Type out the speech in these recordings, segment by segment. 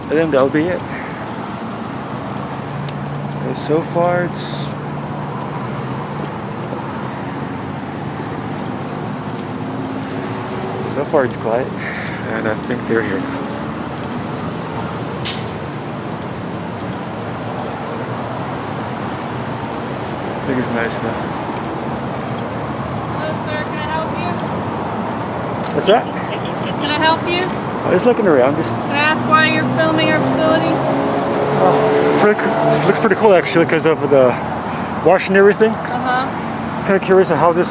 I think that'll be it. So far it's quiet, and I think they're here now. I think it's nice now. Hello, sir. Can I help you? What's that? Can I help you? I was looking around. Just Can I ask why you're filming our facility? looks pretty cool actually because of the wash and everything. Kind of curious of how this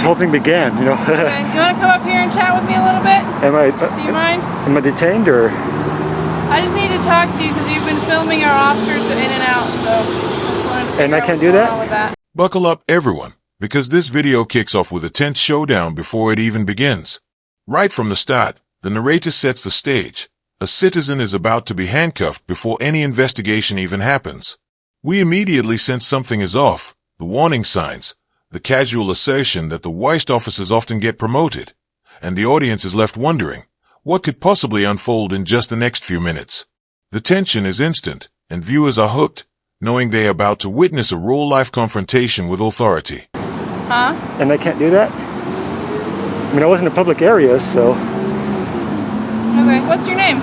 whole thing began. You know. Okay. You want to come up here and chat with me a little bit? Am I? Do you mind? Am I detained or? I just need to talk to you because you've been filming our officers in and out, so I just wanted to And I can't do that? Buckle up, everyone, because this video kicks off with a tense showdown before it even begins. Right from the start, the narrator sets the stage. A citizen is about to be handcuffed before any investigation even happens. We immediately sense something is off, the warning signs, the casual assertion that the worst officers often get promoted, and the audience is left wondering, what could possibly unfold in just the next few minutes? The tension is instant, and viewers are hooked, knowing they are about to witness a real-life confrontation with authority. Huh? And I can't do that? I mean, I was in a public area, so... Okay, what's your name?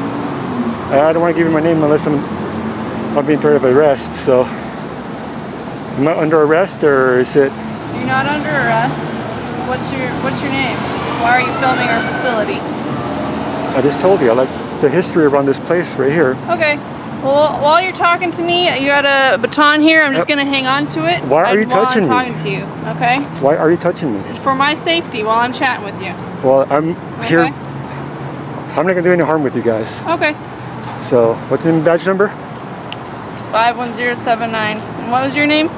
I don't want to give you my name unless I'm being threatened of arrest, so... Am I under arrest, or is it... You're not under arrest. What's your name? Why are you filming our facility? I just told you, I like the history around this place right here. Okay. Well, while you're talking to me, you got a baton here. I'm just going to hang on to it. Why are you touching me? While I'm talking to you, okay? Why are you touching me? It's for my safety while I'm chatting with you. Well, I'm here. Okay. I'm not going to do any harm with you guys. Okay. So, what's the badge number? It's 51079. And what was your name?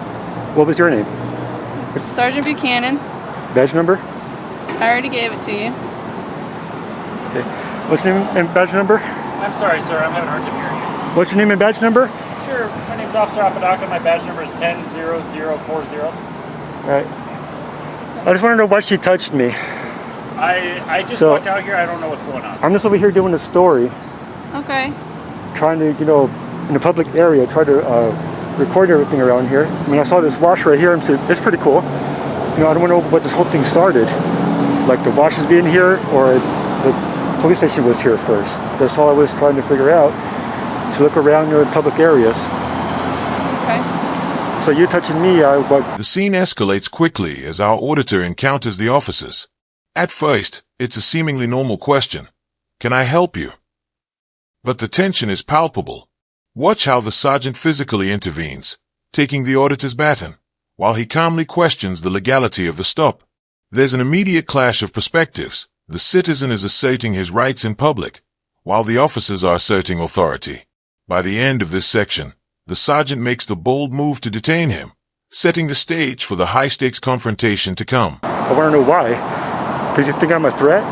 What was your name? It's Sergeant Buchanan. Badge number? I already gave it to you. Okay. What's your name and badge number? I'm sorry, sir. I'm having a hard time hearing you. What's your name and badge number? Sure. My name's Officer Apodaca. My badge number is 100040. Alright. I just want to know why she touched me. I just walked out here. I don't know what's going on. I'm just over here doing a story. Okay. Trying to, you know, in a public area, try to record everything around here. I mean, I saw this wash right here, and it's pretty cool. You know, I don't know what this whole thing started. Like the wash is being here, or the police station was here first. That's all I was trying to figure out. To look around in public areas. Okay. So you touching me, The scene escalates quickly as our auditor encounters the officers. At first, it's a seemingly normal question. Can I help you? But the tension is palpable. Watch how the sergeant physically intervenes, taking the auditor's baton, while he calmly questions the legality of the stop. There's an immediate clash of perspectives. The citizen is asserting his rights in public, while the officers are asserting authority. By the end of this section, the sergeant makes the bold move to detain him, setting the stage for the high-stakes confrontation to come. I want to know why. Because you think I'm a threat?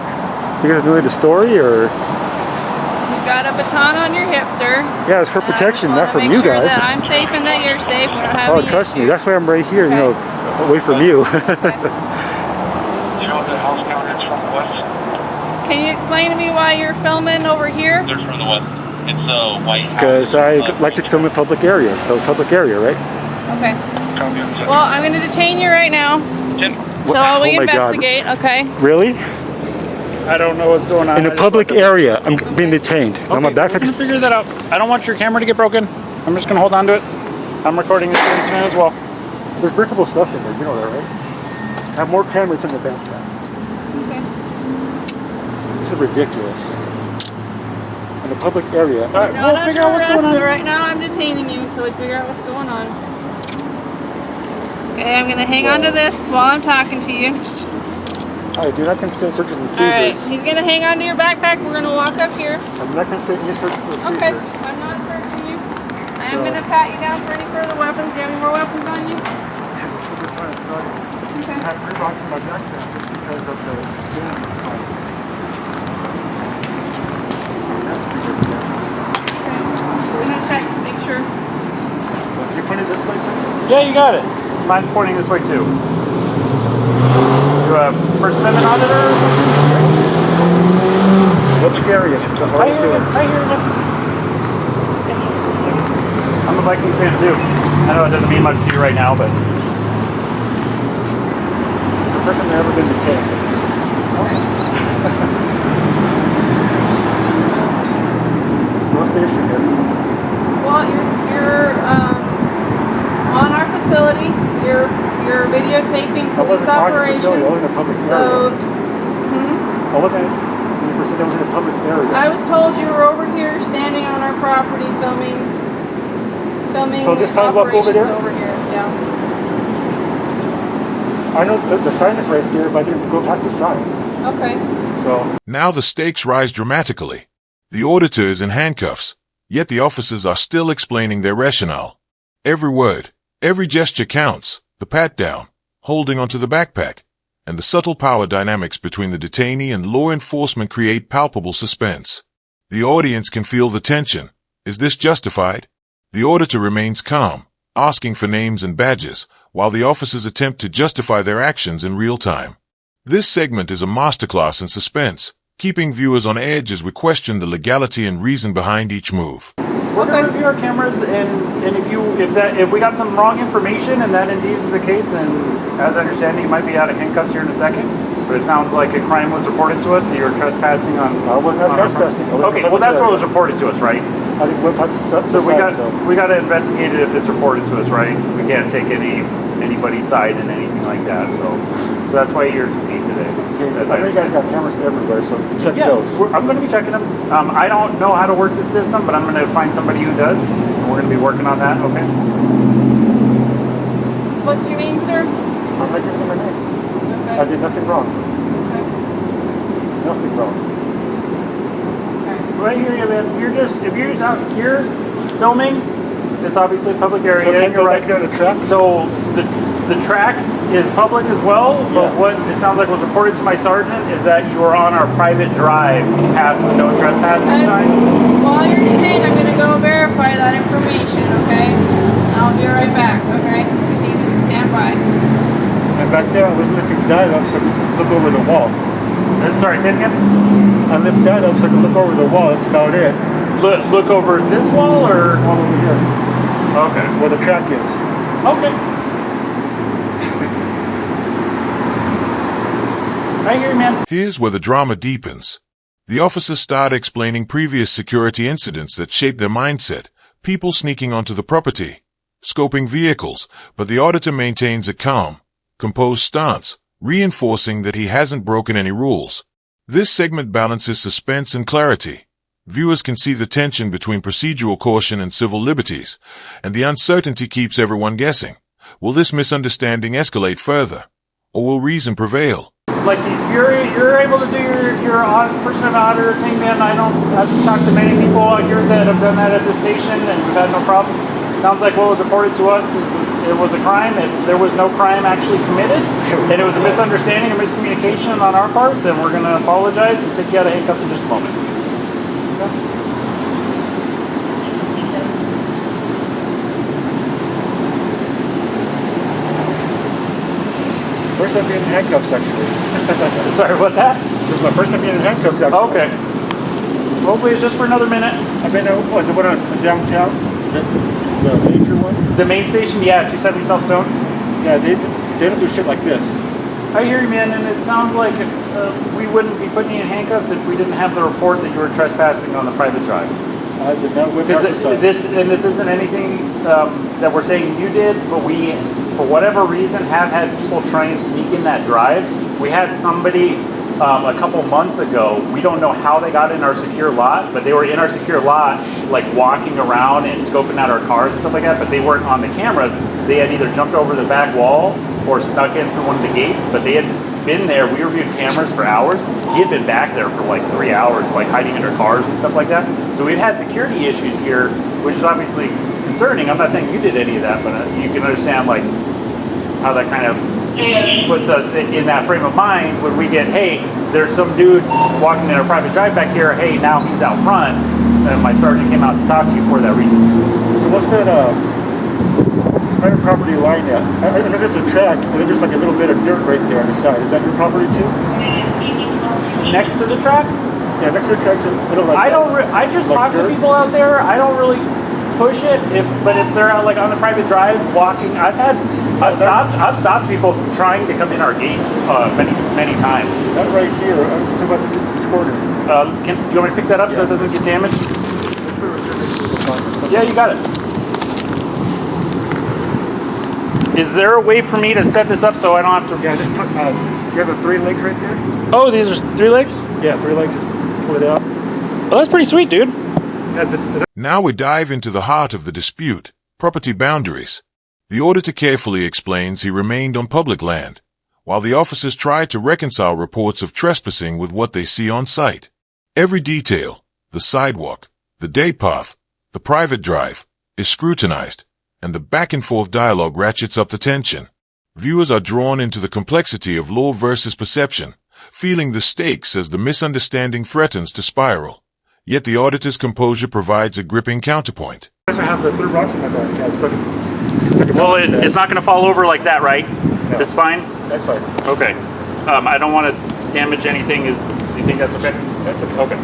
Because I'm doing the story, or? You've got a baton on your hip, sir. Yeah, it's for protection, not from you guys. That I'm safe and that you're safe. We don't have any trust me, issues. that's why I'm right here, Okay. you know, away from you. Okay. You know the house counter is from the west? Can you explain to me why you're filming over here? They're from the west. It's a white house. Because I like to film in public areas, so public area, right? Okay. Well, I'm going to detain you right now. So while we Oh my God. investigate, okay? Really? I don't know what's going on. In a public area, I'm being detained. Okay, I'm we're gonna figure that out. I don't want your camera to get broken. I'm just gonna hold on to it. I'm recording this incident as well. There's breakable stuff in there, you know that, right? I have more cameras in the backpack. Okay. This is ridiculous. In a public area. All right, Not we'll under figure out what's arrest, going but on. right now I'm detaining you until we figure out what's going on. Okay, I'm going to hang on to this while I'm talking to you. Alright, do not consider searches and seizures. Alright, he's going to hang on to your backpack. We're going to walk up here. I'm not considering any searches or seizures. Okay, I'm not searching you. I am going to pat you down for any further weapons. Do you have any more weapons on you? Yeah, we're just trying to start it. Okay. I have 3 boxes in my backpack just because of the We're going to check, make sure. Can you point it this way, please? Yeah, you got it. Mine's pointing this way too. You a First Amendment auditor or something? Public areas. The I hardest hear you. doing. I hear you. Vikings fan too. I know it doesn't mean much to you right now, but It's the first time I've ever been detained. So what's the issue here? Well, you're on our facility. You're videotaping I police wasn't on the operations. facility, I was in a public area. So, I wasn't, you said I was in a public area. I was told you were over here standing on our property filming So this sidewalk over operations there? over here. Yeah. I know the sign is right there, but I didn't go past the sign. Okay. So, Now the stakes rise dramatically. The auditor is in handcuffs, yet the officers are still explaining their rationale. Every word, every gesture counts. The pat-down, holding onto the backpack, and the subtle power dynamics between the detainee and law enforcement create palpable suspense. The audience can feel the tension. Is this justified? The auditor remains calm, asking for names and badges, while the officers attempt to justify their actions in real time. This segment is a masterclass in suspense, keeping viewers on edge as we question the legality and reason behind each move. we're going to review our cameras, and if we got some wrong information, and that indeed is the case, and as I understand it, you might be out of handcuffs here in a second. But it sounds like a crime was reported to us that you were trespassing on. I was not trespassing. I was in Okay, a well public that's what area. was reported to us, right? I didn't go past the So we sign, got to investigate it if it's reported to us, right? We can't take anybody's side in anything like that. So that's why you're detained today. Okay, As I know you guys understand. got cameras everywhere, so check Yeah, those. I'm going to be checking them. I don't know how to work the system, but I'm going to find somebody who does. We're going to be working on that. Okay. What's your name, sir? I'm not giving them a name. I Okay. did nothing wrong. Okay. Nothing wrong. Okay. Right here, yeah, man. If you're just out here filming, it's obviously a public area. So can and you go you're back there on the track? So the track is public as well, but Yeah. what it sounds like was reported to my sergeant is that you are on our private drive past the no trespassing signs. While you're detained, I'm going to go verify that information, okay? I'll be right back, okay? Just need you to stand by. And back there, I was lifting that up so I could look over the wall. Sorry, say it again. I lift that up so I could look over the wall. That's about it. Look over this wall or? All over here, Okay. where the track is. Okay. I hear you, man. Here's where the drama deepens. The officers start explaining previous security incidents that shaped their mindset, people sneaking onto the property, scoping vehicles, but the auditor maintains a calm, composed stance, reinforcing that he hasn't broken any rules. This segment balances suspense and clarity. Viewers can see the tension between procedural caution and civil liberties, and the uncertainty keeps everyone guessing. Will this misunderstanding escalate further, or will reason prevail? Like you're able to do your first time auditor thing, man. I've talked to many people out here that have done that at this station, and we've had no problems. Sounds like what was reported to us is it was a crime. If there was no crime actually committed, and it was a misunderstanding or miscommunication on our part, then we're going to apologize and take you out of handcuffs in just a moment. First time being in handcuffs, actually. Sorry, what's that? This is my first time being in handcuffs, actually. Okay. Hopefully it's just for another minute. I've been the one on downtown, the major one. The main station, yeah, 270 South Stone. Yeah, they don't do shit like this. I hear you, man, and it sounds like we wouldn't be putting you in handcuffs if we didn't have the report that you were trespassing on the private drive. I did not whip Because out the sign. this isn't anything that we're saying you did, but we, for whatever reason, have had people try and sneak in that drive. We had somebody a couple months ago. We don't know how they got in our secure lot, but they were in our secure lot, like walking around and scoping out our cars and stuff like that. But they weren't on the cameras. They had either jumped over the back wall or snuck in through one of the gates. But they had been there. We reviewed cameras for hours. He had been back there for like 3 hours, like hiding under cars and stuff like that. So we've had security issues here, which is obviously concerning. I'm not saying you did any of that, but you can understand like how that kind of puts us in that frame of mind when we get, hey, there's some dude walking in a private drive back here. Hey, now he's out front, and my sergeant came out to talk to you for that reason. So what's that private property line at? I know there's a track, and there's like a little bit of dirt right there on the side. Is that your property too? Next to the track, Yeah, next to the track's a little like I just like talk to dirt? people out there. I don't really push it, but if they're out like on the private drive walking, I've stopped people trying to come in our gates many times. That right here, I'm talking about this corner. Do you want me to pick that up so it doesn't get damaged? Yeah, you got it. Is there a way for me to set this up so I don't have to? Yeah, just put, you have the 3 legs right there? Oh, these are 3 legs? Yeah, 3 legs, just pull it out. Well, that's pretty sweet, dude. Yeah, Now we dive into the heart of the dispute, property boundaries. The auditor carefully explains he remained on public land, while the officers tried to reconcile reports of trespassing with what they see on site. Every detail, the sidewalk, the day path, the private drive, is scrutinized, and the back-and-forth dialogue ratchets up the tension. Viewers are drawn into the complexity of law versus perception, feeling the stakes as the misunderstanding threatens to spiral. Yet the auditor's composure provides a gripping counterpoint. I have the 3 rocks in my back. Yeah, so Well, it's not going to fall over like that, right? No. That's fine? that's fine. Okay. I don't want to damage anything. Do you think that's okay? That's okay. Okay.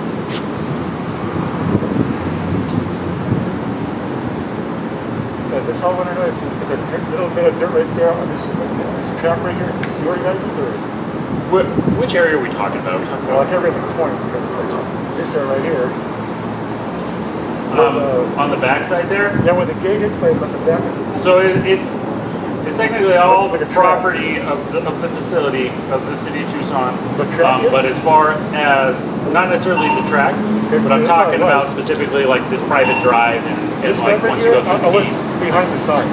Yeah, this all went away. It's a little bit of dirt right there on this trap right here. Is your guys' or? Which area are we talking about? Are we talking Well, I about can't really point because it's like this area right here. on the back side there? Yeah, where the gate is, but on the back. So it's technically all Like a trap. property of the facility of the city of Tucson. The track is? But as far as not necessarily the track, Okay, but I'm that's how talking it about was. specifically like this private drive and This like right once here, you go I through the was gates. behind the sign.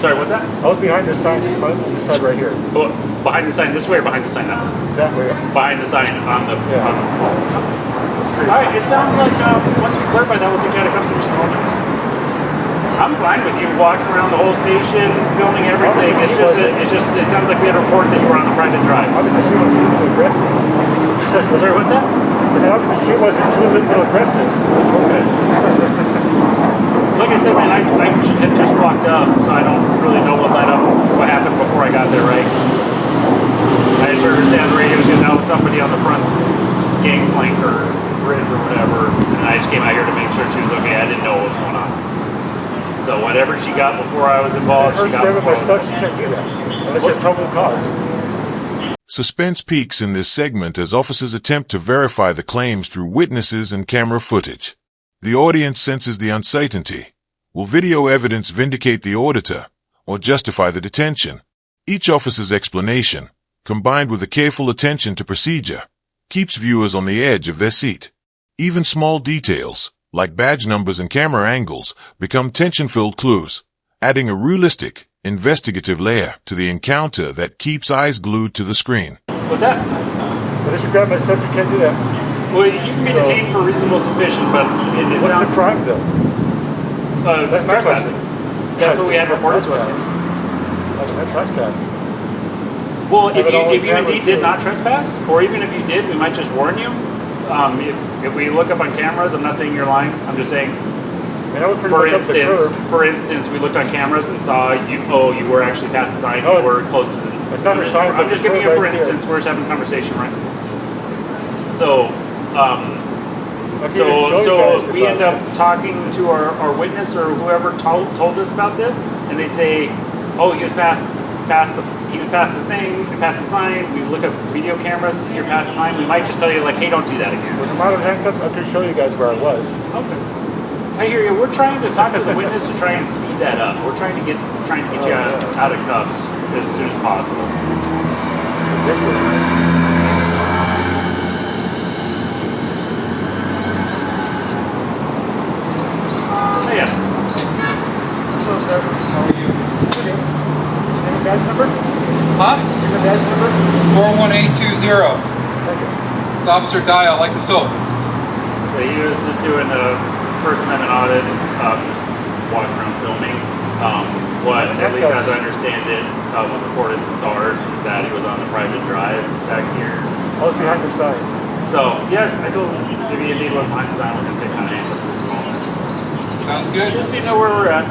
Sorry, what's that? I was behind the sign, on the side right here. Oh, behind the sign this way or behind the sign that way? That way. Behind the sign on the. Yeah. On the The street. all right, it sounds like once we clarify that, we'll take out a cups in just a moment. I'm fine with you walking around the whole station, filming everything. It sounds like we had a report that you were on a private drive. Obviously, she was too aggressive. Sorry, what's that? I said, obviously, she wasn't too little aggressive. Okay. Like I said, man, I had just walked up, so I don't really know what happened before I got there, right? I just heard her say on the radio she was out with somebody on the front gangplank or bridge or whatever, and I just came out here to make sure she was okay. I didn't know what was going on. So whatever she got before I was involved, she got before I my was stuff, involved. you can't do that. Unless it's probable cause. Suspense peaks in this segment as officers attempt to verify the claims through witnesses and camera footage. The audience senses the uncertainty. Will video evidence vindicate the auditor or justify the detention? Each officer's explanation, combined with a careful attention to procedure, keeps viewers on the edge of their seat. Even small details, like badge numbers and camera angles, become tension-filled clues, adding a realistic, investigative layer to the encounter that keeps eyes glued to the screen. What's that? Unless you grab my stuff, you can't do that. Well, you can be detained for reasonable suspicion, but it What's sounds the crime, though? That's my trespassing. question. That's what we had reported to us. I trespass. Well, Have it all if you camera, indeed did too. not trespass, or even if you did, we might just warn you. If we look up on cameras, I'm not saying you're lying. I'm just saying, I mean, I was pretty much up the curb. for instance, we looked on cameras and saw you. Oh, you were actually past the sign. Oh, You were close to the. it's not a sign, I'm but just the giving you curb for right there. instance. We're just having a conversation, right? So. I can even show you guys We about end up talking to our witness or whoever told us about this, and they say, "Oh, he was past the thing, past the sign." We look at video cameras, see you're past the sign. We might just tell you like, "Hey, don't do that again." With the amount of handcuffs, I can show you guys where I was. Okay. I hear you. We're trying to talk to the witness to try and speed that up. We're trying to get you out of cuffs as soon as possible. Ridiculous. Oh, yeah. So, sir, how are you? Okay. Name and badge number? Huh? Name and badge number? 41820. Thank you. It's Officer Dial, like the soap. So he was just doing a First Amendment audit, just walking around filming. What, at least as I understand it, was reported to Sarge is that he was on the private drive back here. I was behind the sign. So, yeah, I told him if he indeed was behind the sign, we're going to take kind of answers for this moment. Sounds good. Just so you know where we're at.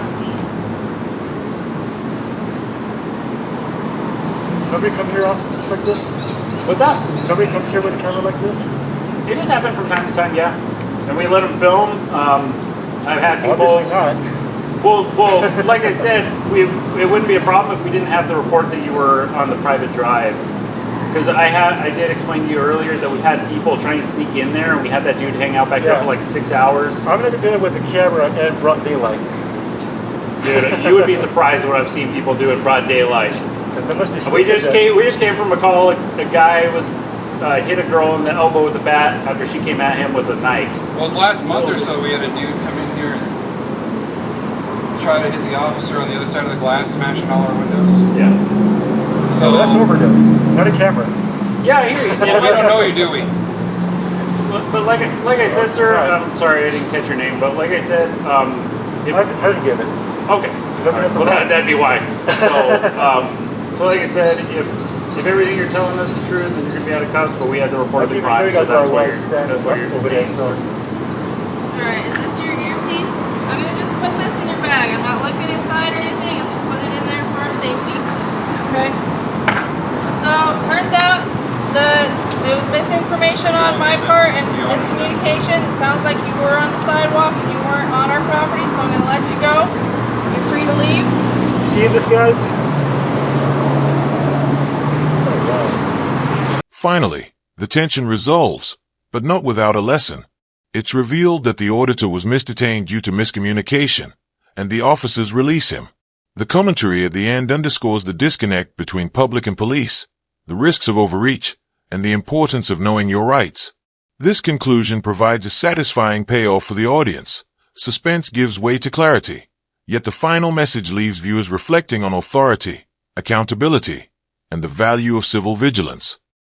Nobody come here like this? What's that? Nobody comes here with a camera like this? It has happened from time to time, yeah. And we let him film. I've had people. Obviously not. Well, like I said, it wouldn't be a problem if we didn't have the report that you were on the private drive. Because I did explain to you earlier that we've had people try and sneak in there, and we had that dude hang out back there for like 6 hours. I'm gonna do it with the camera and broad daylight. Dude, you would be surprised what I've seen people do in broad daylight. There must be We just came from a call. A guy was hit a girl in the elbow with a bat after she came at him with a knife. Well, it was last month or so we had a dude come in here and try to hit the officer on the other side of the glass, smashing all our windows. Yeah. So that's overdose, not a camera. Yeah, I hear you. Well, we don't know you, do we? But like I said, sir, I'm sorry I didn't catch your name, but like I said, if, I didn't get it. okay. Well, that'd be why. So like I said, if everything you're telling us is true, then you're gonna be out of cuffs. But we had to report the crime, so that's why you're detained, sir. Alright, is this your earpiece? I'm gonna just put this in your bag. I'm not looking inside or anything. I'm just putting it in there for our safety. Okay? So, turns out that it was misinformation on my part and miscommunication. It sounds like you were on the sidewalk and you weren't on our property, so I'm gonna let you go. You're free to leave. See this, guys? Finally, the tension resolves, but not without a lesson. It's revealed that the auditor was misdetained due to miscommunication, and the officers release him. The commentary at the end underscores the disconnect between public and police, the risks of overreach, and the importance of knowing your rights. This conclusion provides a satisfying payoff for the audience. Suspense gives way to clarity, yet the final message leaves viewers reflecting on authority, accountability, and the value of civil vigilance.